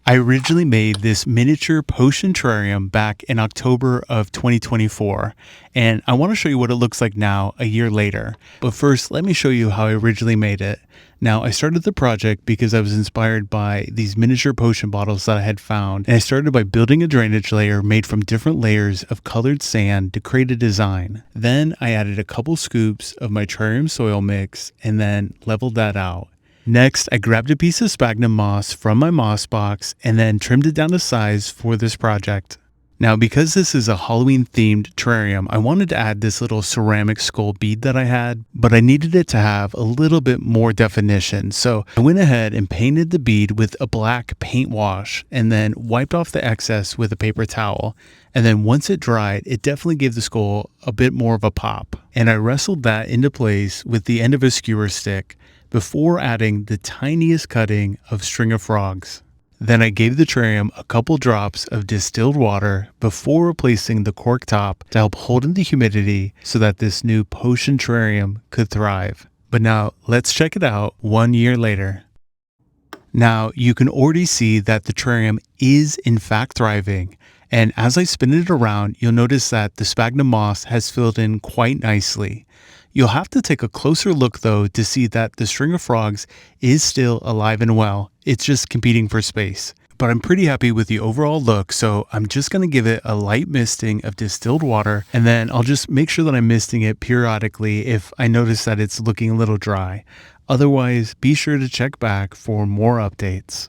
I originally made this miniature potion terrarium back in October of 2024, and I want to show you what it looks like now a year later. But first, let me show you how I originally made it. Now, I started the project because I was inspired by these miniature potion bottles that I had found, and I started by building a drainage layer made from different layers of colored sand to create a design. Then I added a couple scoops of my terrarium soil mix and then leveled that out. Next, I grabbed a piece of sphagnum moss from my moss box and then trimmed it down to size for this project. Now, because this is a Halloween themed terrarium, I wanted to add this little ceramic skull bead that I had, but I needed it to have a little bit more definition. So I went ahead and painted the bead with a black paint wash and then wiped off the excess with a paper towel. And then once it dried, it definitely gave the skull a bit more of a pop. And I wrestled that into place with the end of a skewer stick before adding the tiniest cutting of string of frogs. Then I gave the terrarium a couple drops of distilled water before replacing the cork top to help hold in the humidity so that this new potion terrarium could thrive. But now let's check it out 1 year later. Now you can already see that the terrarium is in fact thriving. And as I spin it around, you'll notice that the sphagnum moss has filled in quite nicely. You'll have to take a closer look though to see that the string of frogs is still alive and well. It's just competing for space. But I'm pretty happy with the overall look, so I'm just going to give it a light misting of distilled water, and then I'll just make sure that I'm misting it periodically if I notice that it's looking a little dry. Otherwise, be sure to check back for more updates.